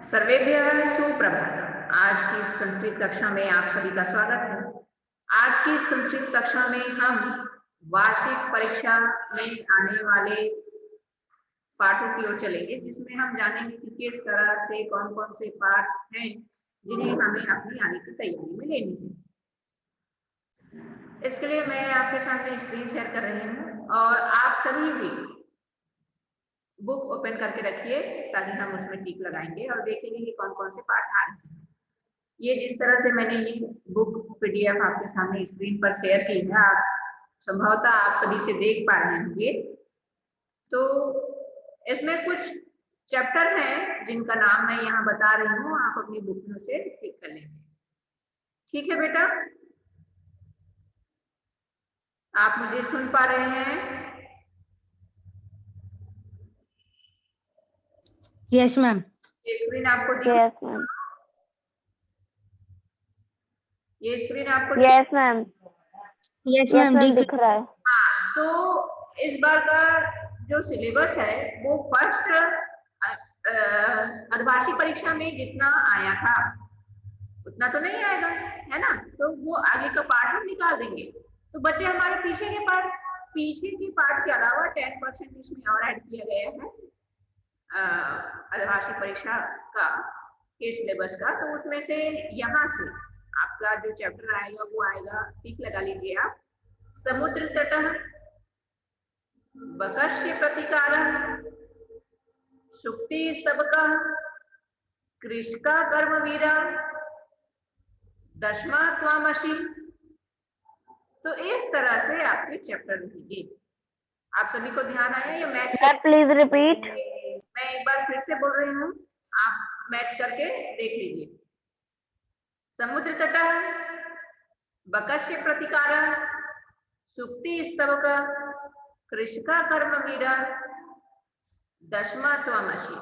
सर्वेभ्यः सुप्रभातम्। आज की संस्कृत कक्षा में आप सभी का स्वागत है। आज की संस्कृत कक्षा में हम वार्षिक परीक्षा में आने वाले पाठों की ओर चलेंगे, जिसमें हम जानेंगे कि किस तरह से कौन कौन से पाठ हैं जिन्हें हमें अपनी आने की तैयारी में लेनी है। इसके लिए मैं आपके सामने स्क्रीन शेयर कर रही हूँ और आप सभी भी बुक ओपन करके रखिए ताकि हम उसमें टिक लगाएंगे और देखेंगे कि कौन कौन से पाठ आ रहे हैं। ये जिस तरह से मैंने ये बुक पीडीएफ आपके सामने स्क्रीन पर शेयर की है, आप संभवतः आप सभी से देख पा रहे होंगे। तो इसमें कुछ चैप्टर हैं जिनका नाम मैं यहाँ बता रही हूँ, आप अपनी बुक में से टिक कर लेंगे। ठीक है बेटा, आप मुझे सुन पा रहे हैं? Yes ma'am. ये स्क्रीन आपको दिख यस मैम। ये स्क्रीन आपको यस मैम। यस मैम दिख रहा है। हाँ, तो इस बार का जो सिलेबस है वो फर्स्ट अर्धवार्षिक परीक्षा में जितना आया था उतना तो नहीं आएगा, है ना। तो वो आगे का पार्ट हम निकाल देंगे। तो बच्चे हमारे पीछे के पार्ट के अलावा 10% इसमें और ऐड किया गया है अर्धवार्षिक परीक्षा का के सिलेबस का। तो उसमें से यहाँ से आपका जो चैप्टर आएगा वो आएगा, टिक लगा लीजिए आप। समुद्र तटः, बकस्य प्रतिकारः, सुक्ति स्तबकः, कृषका कर्मवीरा, दशमा त्वामसि। तो इस तरह से आपके चैप्टर रहेंगे। आप सभी को ध्यान आया? ये मैच प्लीज रिपीट। मैं एक बार फिर से बोल रही हूँ, आप मैच करके देख लीजिए। समुद्र तटः, बकस्य प्रतिकारः, सुक्ति स्तबकः, कृषका कर्मवीरा, दशमा त्वमसि।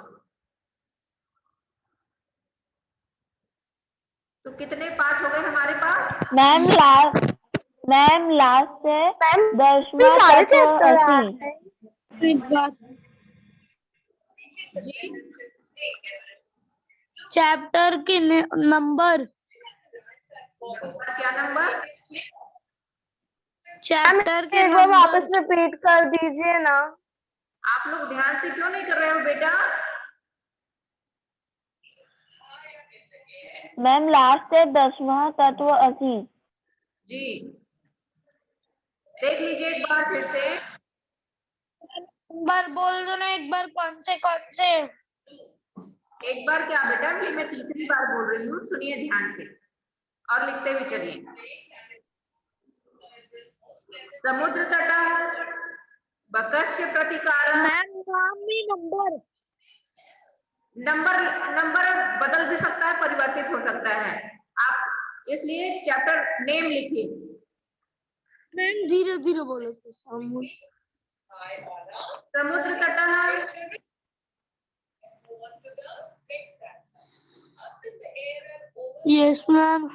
तो कितने पाठ हो गए हमारे पास? मैम लास्ट है दशमा तत्व जी, चैप्टर के नंबर क्या नंबर? चैप्टर के एक बार वापस रिपीट कर दीजिए ना। आप लोग ध्यान से क्यों नहीं कर रहे हो बेटा? मैम लास्ट है दशमा तत्व असि। जी, देख लीजिए एक बार फिर से। नंबर बोल दो ना एक बार, कौन से एक बार क्या बेटा, कि मैं तीसरी बार बोल रही हूँ, सुनिए ध्यान से और लिखते हुए चलिए। समुद्र तटः, बकस्य प्रतिकारः। नंबर बदल भी सकता है, परिवर्तित हो सकता है। आप इसलिए चैप्टर नेम लिखिए। मैम धीरे धीरे बोलो। समुद्र तटः, yes ma'am.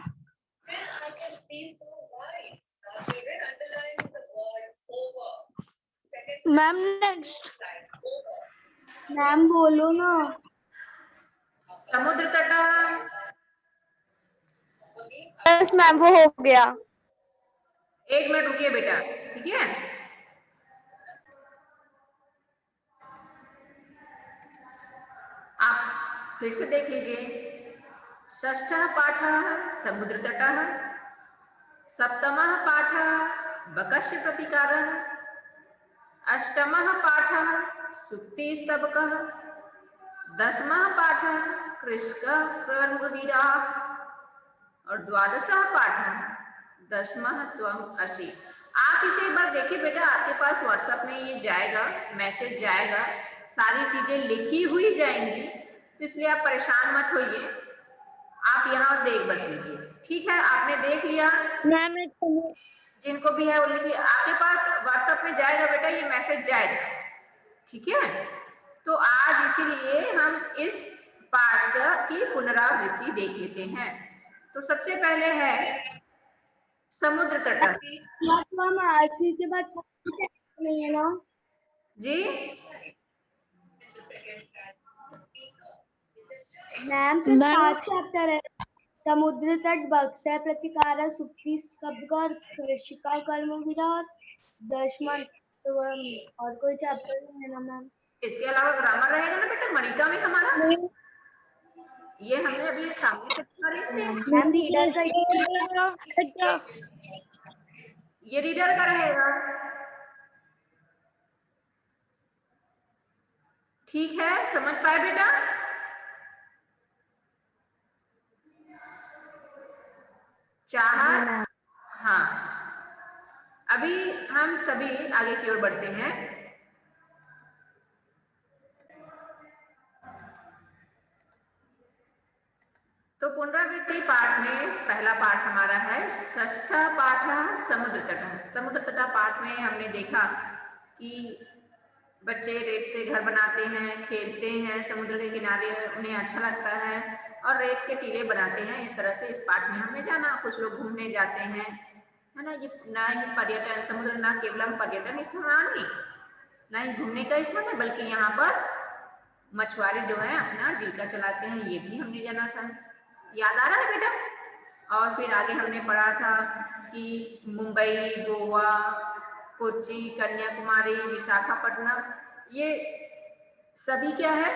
Ma'am next. Ma'am बोलो ना। समुद्र तटः, यस मैम वो हो गया। एक मिनट रुकिए बेटा, ठीक है। आप फिर से देख लीजिए। षष्ठः पाठः समुद्र तटः, सप्तमः पाठः बकस्य प्रतिकारः, अष्टमः पाठः सुक्ति स्तबकः, दसमः पाठः कृषकः कर्मवीराः और द्वादशः पाठः दशमः त्वमसि। आप इसे एक बार देखिए बेटा, आपके पास व्हाट्सएप में ये जाएगा, मैसेज जाएगा, सारी चीजें लिखी हुई जाएंगी, तो इसलिए आप परेशान मत होइए। आप यहाँ देख बस लीजिए, ठीक है। आपने देख लिया? मैम जिनको भी है वो लिखिए, आपके पास व्हाट्सएप में जाएगा बेटा, ये मैसेज जाएगा, ठीक है। तो आज इसीलिए हम इस पाठ की पुनरावृत्ति देख लेते हैं। तो सबसे पहले है समुद्र तट। के बाद नहीं है ना जी, मैम सिर्फ मैम 5 चैप्टर है। समुद्र तट, बक्सर प्रतिकार, सुप्ति स्कंदकर, कृषिका कर्म विरार, दशमंत और कोई चैप्टर नहीं है ना मैम। इसके अलावा ग्रामर रहेगा ना बेटा, मणिका में हमारा ये हमने अभी सामने से पढ़ा रही इसलिए मैम रीडर का ये रीडर का रहेगा। ठीक है, समझ पाए बेटा? चाहत, हाँ। अभी हम सभी आगे की ओर बढ़ते हैं। तो पुनरावृत्ति पाठ में पहला पाठ हमारा है षष्ठ पाठ समुद्र तट। समुद्र तट पाठ में हमने देखा कि बच्चे रेत से घर बनाते हैं, खेलते हैं समुद्र के किनारे, उन्हें अच्छा लगता है और रेत के टीले बनाते हैं। इस तरह से इस पाठ में हमने जाना। कुछ लोग घूमने जाते हैं, है ना। ये ना ही पर्यटन, समुद्र ना केवलम पर्यटन स्थान ही, ना ही घूमने का स्थान है, बल्कि यहाँ पर मछुआरे जो है अपना जीविका चलाते हैं, ये भी हमने जाना था। याद आ रहा है बेटा? और फिर आगे हमने पढ़ा था कि मुंबई, गोवा, कोच्चि, कन्याकुमारी, विशाखापट्टनम, ये सभी क्या है?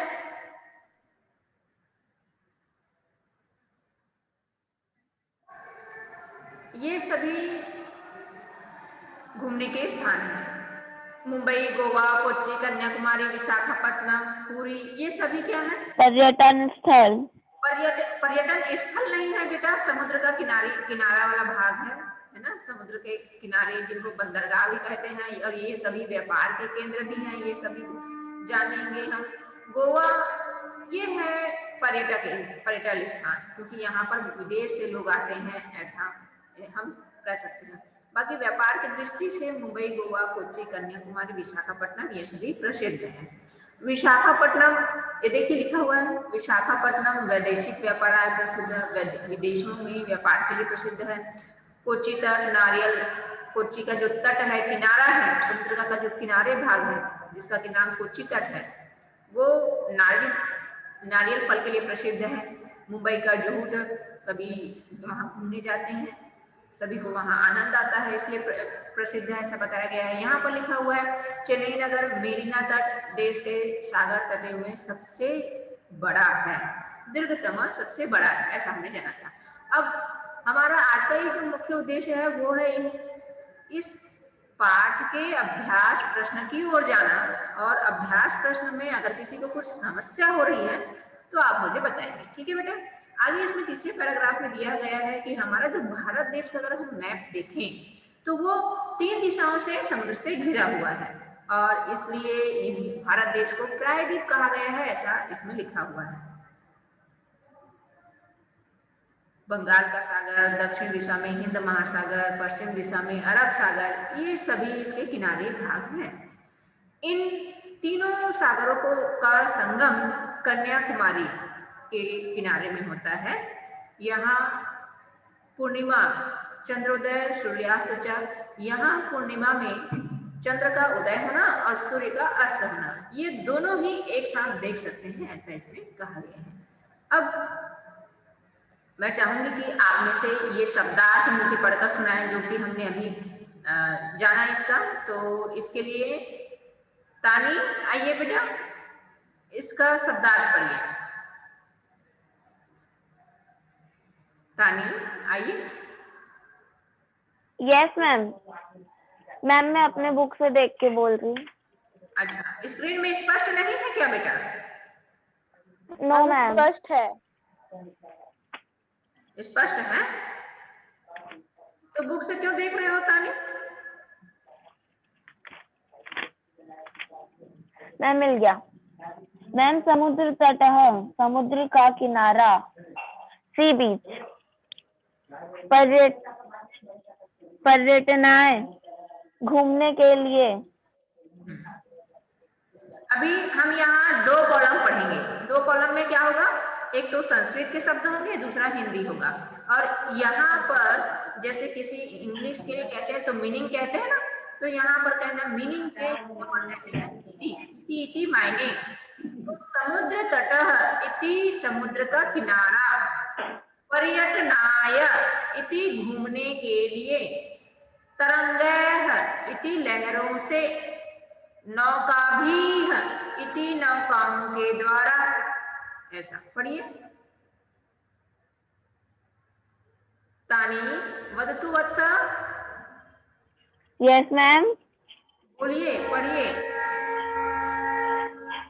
ये सभी घूमने के स्थान हैं। मुंबई, गोवा, कोच्चि, कन्याकुमारी, विशाखापट्टनम, पुरी, ये सभी क्या है? पर्यटन स्थल। पर्यटन स्थल नहीं है बेटा, समुद्र का किनारा वाला भाग है ना। समुद्र के किनारे जिनको बंदरगाह भी कहते हैं, और ये सभी व्यापार के केंद्र भी हैं, ये सभी जानेंगे हम। गोवा ये है पर्यटन स्थान, क्योंकि यहाँ पर विदेश से लोग आते हैं, ऐसा हम कह सकते हैं। बाकी व्यापार की दृष्टि से मुंबई, गोवा, कोच्चि, कन्याकुमारी, विशाखापट्टनम ये सभी प्रसिद्ध हैं। विशाखापट्टनम, ये देखिए लिखा हुआ है, विशाखापट्टनम वैदेशिक व्यापार प्रसिद्ध है, विदेशों में व्यापार के लिए प्रसिद्ध है। कोच्चि तट, नारियल, कोच्चि का जो तट है, किनारा है, समुद्र का जो किनारे भाग है, जिसका कि नाम कोच्चि तट है, वो नारियल फल के लिए प्रसिद्ध है। मुंबई का जूट, सभी वहाँ घूमने जाते हैं, सभी को वहाँ आनंद आता है, इसलिए प्रसिद्ध है, ऐसा बताया गया है। यहाँ पर लिखा हुआ है चेन्नई नगर मेरीना तट देश के सागर तटे में सबसे बड़ा है, दीर्घतम सबसे बड़ा है, ऐसा हमने जाना था। अब हमारा आज का ये जो मुख्य उद्देश्य है वो है इस पाठ के अभ्यास प्रश्न की ओर जाना, और अभ्यास प्रश्न में अगर किसी को कुछ समस्या हो रही है तो आप मुझे बताएंगे, ठीक है बेटा। आगे इसमें तीसरे पैराग्राफ में दिया गया है कि हमारा जो भारत देश का अगर हम मैप देखें तो वो 3 दिशाओं से समुद्र से घिरा हुआ है, और इसलिए भारत देश को प्रायद्वीप कहा गया है, ऐसा इसमें लिखा हुआ है। बंगाल का सागर, दक्षिण दिशा में हिंद महासागर, पश्चिम दिशा में अरब सागर, ये सभी इसके किनारे भाग हैं। इन तीनों सागरों का संगम कन्याकुमारी के किनारे में होता है। यहाँ पूर्णिमा, चंद्रोदय, सूर्यास्त, यहाँ पूर्णिमा में चंद्र का उदय होना और सूर्य का अस्त होना, ये दोनों ही एक साथ देख सकते हैं, ऐसा इसमें कहा गया है। अब मैं चाहूंगी कि आप में से ये शब्दार्थ मुझे पढ़कर सुनाएं, जो कि हमने अभी जाना इसका। तो इसके लिए तानी आइए बेटा, इसका शब्दार्थ पढ़िए। तानी आइए। Yes ma'am. मैम मैं अपने बुक से देख के बोल रही हूँ। अच्छा, स्क्रीन में स्पष्ट नहीं है क्या बेटा? No ma'am. स्पष्ट है। स्पष्ट है तो बुक से क्यों देख रहे हो तानी? मैम मिल गया। मैम समुद्र तट, समुद्र का किनारा, सी बीच, पर्यटनाएं, घूमने के लिए। अभी हम यहाँ 2 कॉलम पढ़ेंगे। 2 कॉलम में क्या होगा, एक तो संस्कृत के शब्द होंगे, दूसरा हिंदी होगा। और यहाँ पर जैसे किसी इंग्लिश के लिए कहते हैं तो मीनिंग कहते हैं ना, तो यहाँ पर कहना मीनिंग के कहते हैं इति मायने। तो समुद्र तटः इति समुद्र का किनारा, पर्यटनाय इति घूमने के लिए, तरंगैः इति लहरों से, नौकाभीः इति नौकाओं के द्वारा। ऐसा पढ़िए। तानी वदतु वत्स, यस मैम। बोलिए, पढ़िए।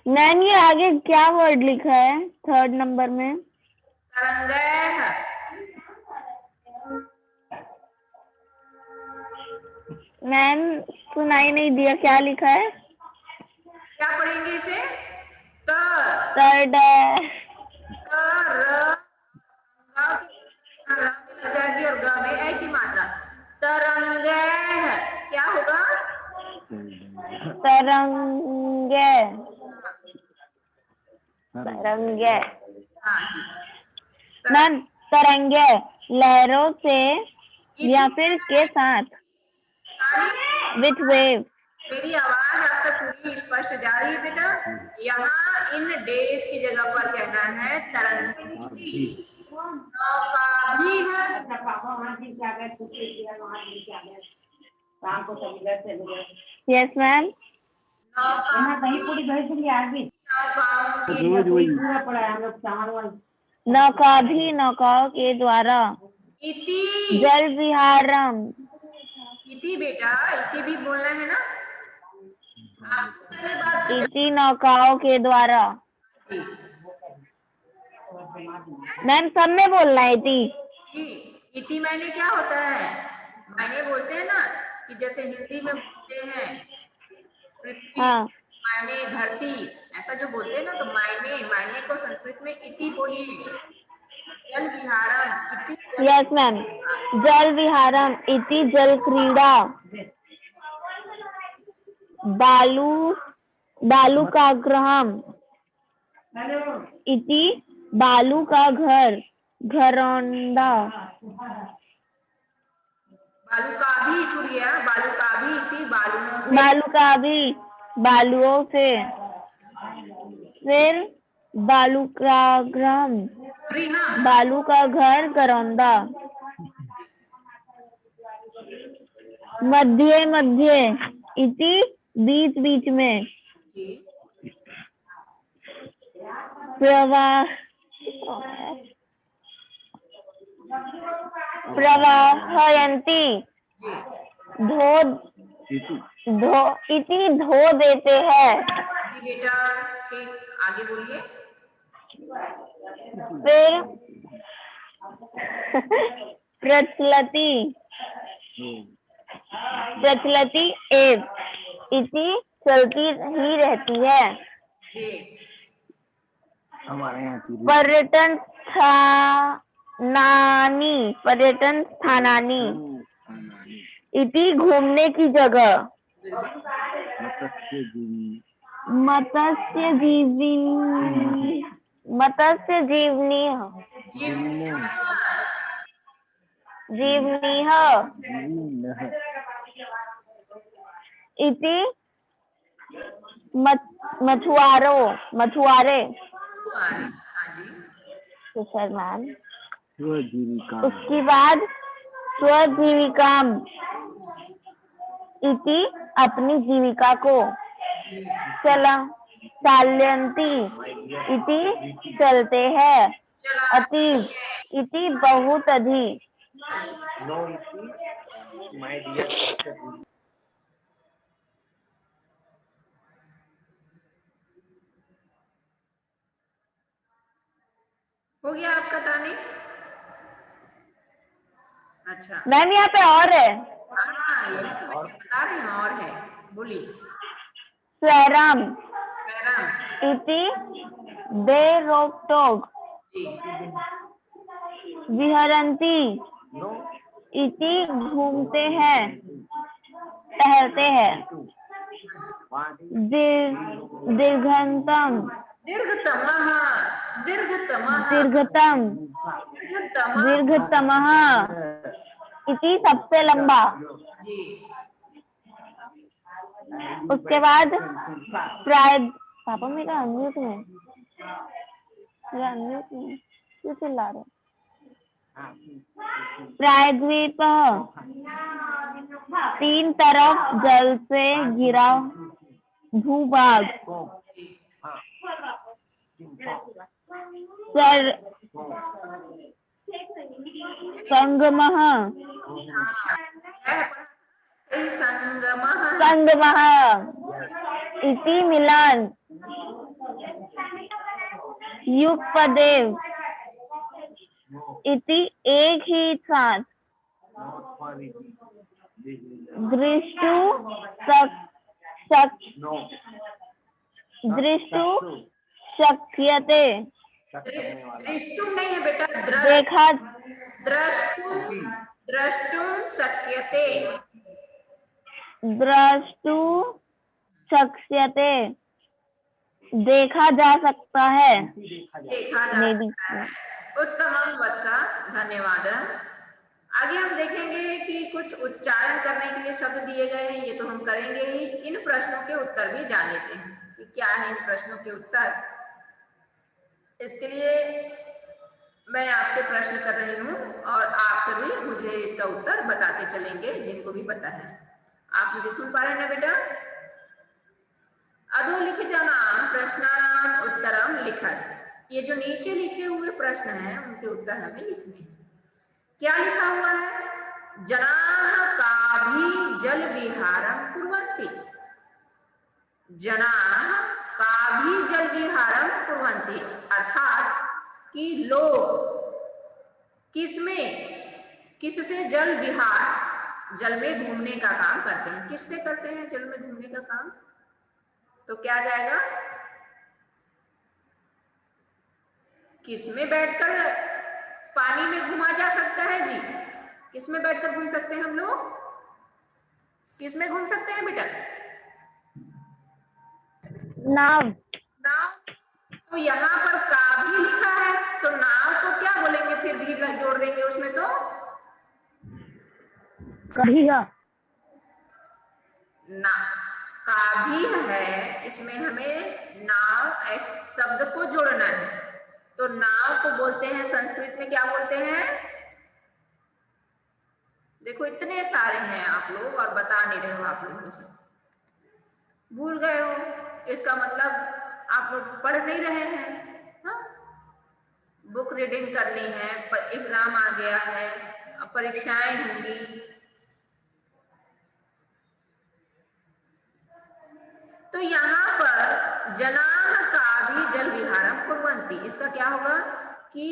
मैम ये आगे क्या वर्ड लिखा है थर्ड नंबर में? तरंगैः। मैम सुनाई नहीं दिया, क्या लिखा है? क्या पढ़ेंगे इसे? त थर्ड लग जाएगी और ग में ए की मात्रा। तरंगैः क्या होगा? तरंगे, तरंगे। हाँ जी। मैम तरंगे लहरों से या फिर के साथ, विथ वेव। मेरी आवाज आप तक पूरी स्पष्ट जा रही है बेटा? यहाँ इन डेज की जगह पर कहना है तरंगी। नौका भी है। Yes ma'am. नौका भी नौकाओं के द्वारा, इति जल विहारम। इति बेटा, इति भी बोलना है ना? पहले बात इति नौकाओं के द्वारा। जी। मैम सब में बोलना है इति। इति मायने क्या होता है? मायने बोलते हैं ना कि जैसे हिंदी में बोलते हैं पृथ्वी, हाँ मायने धरती, ऐसा जो बोलते हैं ना, तो मायने को संस्कृत में इति बोलिए। जल विहारम इति यस मैम। जल विहारम इति जल क्रीड़ा, बालू का ग्रहम इति बालू का घर, घरौंदा। बालू का भी छुड़िया, बालू का भी इति बालुओं से, बालू का भी बालुओं से, फिर बालू का ग्रहम गृहम। बालू का घर, घरौंदा। मध्य मध्य इति बीच बीच में, जी। प्रवाहयन्ति जी। धो इति धो देते हैं। जी बेटा, ठीक, आगे बोलिए। फिर प्रचलति एव इति चलती ही रहती है। जी। पर्यटन स्थानानि इति घूमने की जगह, मत्स्य जीवनी इति मछुआरे। हाँ जी। तो सर मैम उसके बाद स्वजीविकाम इति अपनी जीविका को, चालयन्ति इति चलते हैं, अतीव इति बहुत अधिक। हो गया आपका तानी? अच्छा मैम यहाँ पे और है, हाँ, यही तो मैं बता रही हूँ, और है, बोलिए। स्वैराम स्वैराम इति बे रोक टोक, जी। विहरन्ति इति घूमते हैं, टहलते हैं, दीर्घतम इति सबसे लंबा। जी। उसके बाद प्राय पापा मेरा अनम्यूट में क्यों चिल्ला रहे? प्रायद्वीप 3 तरफ जल से घिरा भूभाग। सर संगमः संगमः संगमः इति मिलान युगपदेव इति एक ही साथ दृष्टु दृष्टु शक्यते। दृष्टुम नहीं है बेटा, देखा द्रष्टुम शक्यते। दृष्टु शक्यते देखा जा सकता है। देखा जा सकता है। उत्तमम वत्सा, धन्यवाद। आगे हम देखेंगे कि कुछ उच्चारण करने के लिए शब्द दिए गए हैं, ये तो हम करेंगे ही। इन प्रश्नों के उत्तर भी जान लेते हैं कि क्या है इन प्रश्नों के उत्तर। इसके लिए मैं आपसे प्रश्न कर रही हूँ और आप सभी मुझे इसका उत्तर बताते चलेंगे, जिनको भी पता है। आप मुझे सुन पा रहे हैं ना बेटा? अधोलिखितानां प्रश्नानां उत्तरम लिखत। ये जो नीचे लिखे हुए प्रश्न हैं उनके उत्तर हमें लिखने हैं। क्या लिखा हुआ है? जनाः काभि जल विहारं कुर्वन्ति। जनाः काभि जल विहारं कुर्वन्ति, अर्थात कि लोग किससे जल विहार, जल में घूमने का काम करते हैं। किससे करते हैं जल में घूमने का काम? तो क्या जाएगा? किसमें बैठकर पानी में घुमा जा सकता है जी? किसमें बैठकर घूम सकते हैं हम लोग? किसमें घूम सकते हैं बेटा? नाव। नाव। तो यहाँ पर का भी लिखा है, तो नाव को क्या बोलेंगे? फिर भी जोड़ देंगे उसमें, तो कहिया ना का भी है, इसमें हमें नाव इस शब्द को जोड़ना है। तो नाव को बोलते हैं संस्कृत में, क्या बोलते हैं? देखो इतने सारे हैं आप लोग और बता नहीं रहे हो आप लोग, मुझे भूल गए हो। इसका मतलब आप लोग पढ़ नहीं रहे हैं। हाँ? बुक रीडिंग करनी है, एग्जाम आ गया है, परीक्षाएं होंगी। तो यहाँ पर जनाः का भी जल विहारम कुर्वन्ति, इसका क्या होगा कि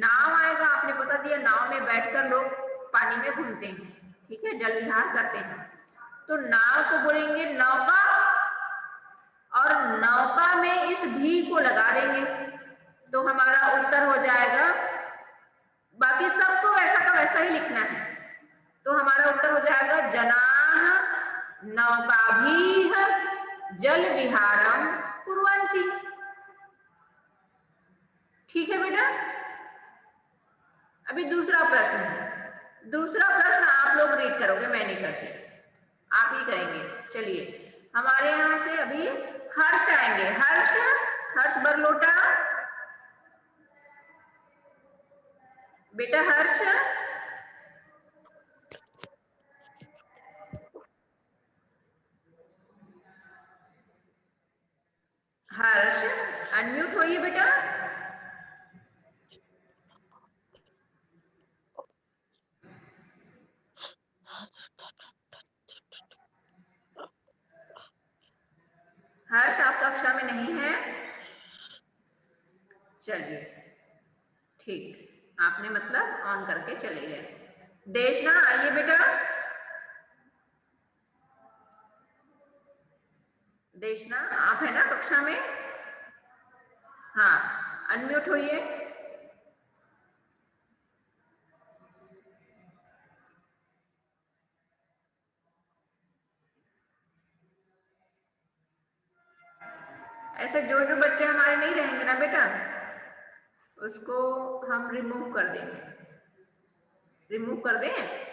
नाव आएगा, आपने बता दिया नाव में बैठकर लोग पानी में घूमते हैं, ठीक है, जल विहार करते हैं। तो नाव को बोलेंगे नौका, और नौका में इस भी को लगा देंगे, तो हमारा उत्तर हो जाएगा। बाकी सबको वैसा का वैसा ही लिखना है, तो हमारा उत्तर हो जाएगा जनाः नौकाभिः जल विहारम कुर्वन्ति। ठीक है बेटा? अभी दूसरा प्रश्न है। दूसरा प्रश्न आप लोग रीड करोगे, मैं नहीं करती, आप ही करेंगे। चलिए, हमारे यहां से अभी हर्ष आएंगे। हर्ष बरलोटा, बेटा हर्ष। हर्ष अनम्यूट होइए बेटा। हर्ष आप कक्षा में नहीं है? चलिए ठीक, आपने मतलब ऑन करके चले गए। देशना आइए बेटा। देशना आप है ना कक्षा में? हाँ, अनम्यूट होइए। ऐसे जो बच्चे हमारे नहीं रहेंगे ना बेटा, उसको हम रिमूव कर देंगे। रिमूव कर दें?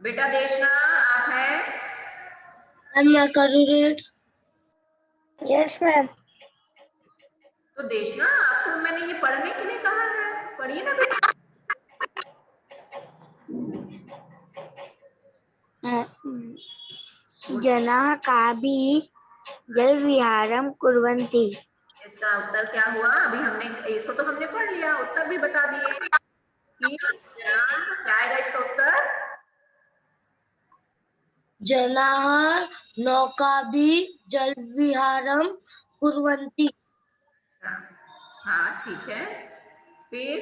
बेटा देशना आप हैं? मैं करूँ रीड? Yes ma'am. तो देशना आपको मैंने ये पढ़ने के लिए कहा है, पढ़िए ना बेटा। जनाः कापि जलविहारं कुर्वन्ति। इसका उत्तर क्या हुआ? अभी हमने इसको तो हमने पढ़ लिया, उत्तर भी बता दिए कि क्या आएगा इसका उत्तर? जनाः नौकाभिः जलविहारं कुर्वन्ति। हाँ ठीक है। फिर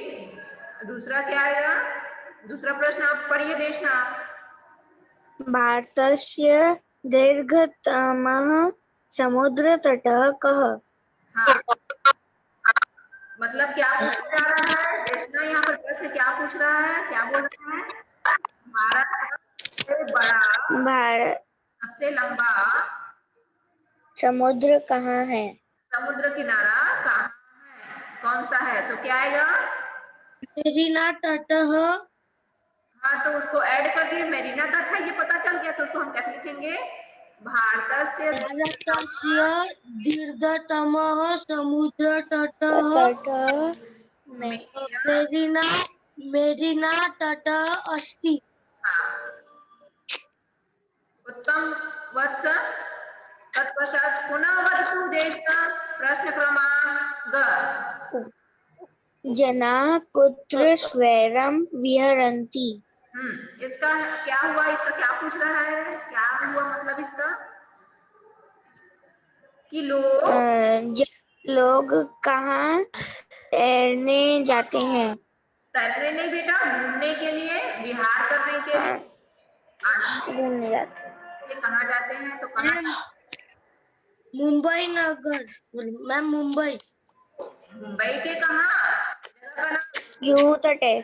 दूसरा क्या आएगा? दूसरा प्रश्न आप पढ़िए देशना। भारतस्य दीर्घतमः समुद्रतटः कः? हाँ, मतलब क्या पूछा जा रहा है देशना? यहाँ पर प्रश्न क्या पूछ रहा है, क्या बोल रहा है? भारत का सबसे बड़ा, भारत सबसे लंबा समुद्र कहाँ है? समुद्र किनारा कहाँ है, कौन सा है? तो क्या आएगा? मेरीना तटः। हाँ, तो उसको ऐड कर दिए, मेरीना तट है ये पता चल गया, तो उसको हम कैसे लिखेंगे? भारतस्य भारतस्य दीर्घतमः समुद्रतटः मेरिना। मेरीना मेरीना तटः अस्ति। हाँ, उत्तम वत्स। तत्पश्चात पुनः वदतु देशना प्रश्न क्रमांक ग। जनाः कुत्र स्वैरं विहरन्ति? इसका क्या हुआ? इसका क्या पूछ रहा है? क्या हुआ मतलब इसका? कि लोग लोग कहाँ तैरने जाते हैं? तैरने नहीं बेटा, घूमने के लिए, विहार करने के लिए, आनंद घूमने जाते हैं। के लिए कहाँ जाते हैं? तो कहाँ? मुंबई नगर। मैम मुंबई। मुंबई के कहाँ? जगह का नाम जुहू तटे।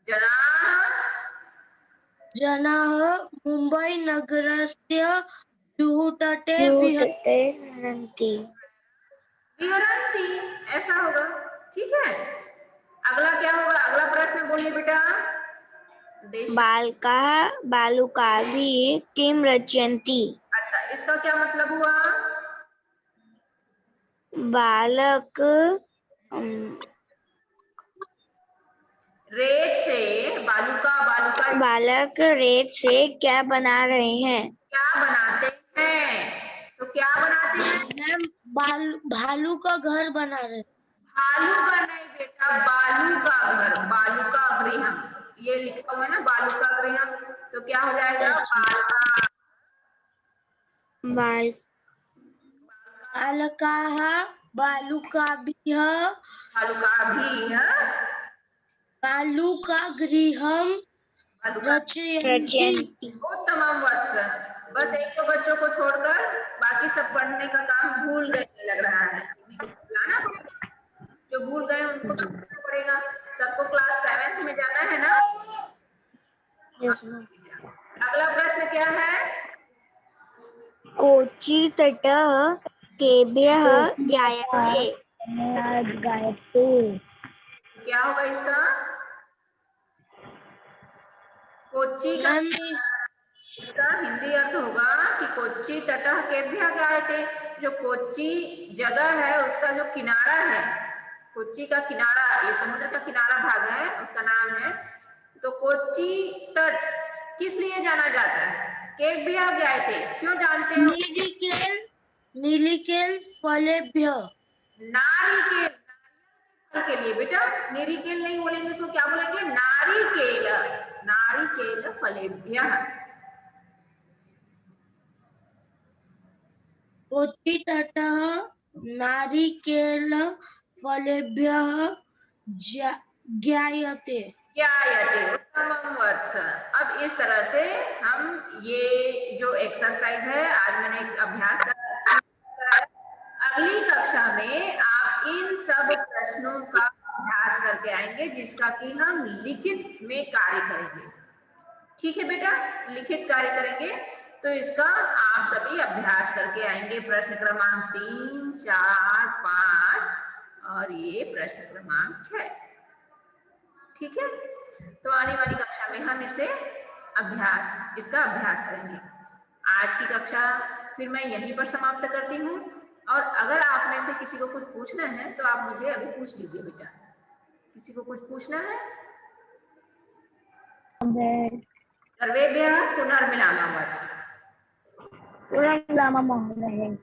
जनाः जनाः मुंबई नगरस्य जुहू तटे विहरन्ति। विहरन्ति, ऐसा होगा। ठीक है, अगला क्या होगा? अगला प्रश्न बोलिए बेटा देश। बालकाः बालुकाभिः किं रचयन्ति? अच्छा, इसका क्या मतलब हुआ? बालक रेत से बालुका बालक रेत से क्या बना रहे हैं? क्या बनाते हैं? तो क्या बनाते हैं? मैम भालू का घर बना रहे। भालू का नहीं बेटा, बालू का घर, बालू का गृहम, ये लिखा हुआ है ना, बालू का गृहम। तो क्या हो जाएगा? बालकाः बालुकाभिः बालुकागृहं रचयन्ति। उत्तमम वत्स। बस एक दो बच्चों को छोड़कर बाकी सब पढ़ने का काम भूल गए लग रहा है। लाना पड़ेगा, जो भूल गए उनको लाना पड़ेगा। सबको क्लास 7th में जाना है ना। अगला प्रश्न क्या है? कोची तटः केभ्यः ज्ञायते? क्या होगा इसका? कोच्चि का इसका हिंदी अर्थ होगा कि कोच्चि तटः केभ्यः ज्ञायते। जो कोच्चि जगह है उसका जो किनारा है, कोच्चि का किनारा, ये समुद्र का किनारा भाग है, उसका नाम है। तो कोच्चि तट किस लिए जाना जाता है? केभ्यः ज्ञायते, क्यों जानते हो? नीलिकेल फलेभ्यः। नारिकेल के लिए बेटा, निरिकेल नहीं बोलेंगे, उसको क्या बोलेंगे? नारिकेल, नारिकेल फलेभ्यः। कोच्चि तटः नारिकेल फलेभ्यः ज्ञायते। ज्ञायते, उत्तमम वत्स। अब इस तरह से हम ये जो एक्सरसाइज है आज मैंने एक अभ्यास कराया, अगली कक्षा में आप इन सब प्रश्नों का अभ्यास करके आएंगे जिसका कि हम लिखित में कार्य करेंगे। ठीक है बेटा, लिखित कार्य करेंगे, तो इसका आप सभी अभ्यास करके आएंगे। प्रश्न क्रमांक 3, 4, 5 और ये प्रश्न क्रमांक 6। ठीक है, तो आने वाली कक्षा में हम इसका अभ्यास करेंगे। आज की कक्षा फिर मैं यहीं पर समाप्त करती हूँ, और अगर आप में से किसी को कुछ पूछना है तो आप मुझे अभी पूछ लीजिए बेटा। किसी को कुछ पूछना है? सर्वेभ्यः पुनर्मिलामः। पूरा महोदय।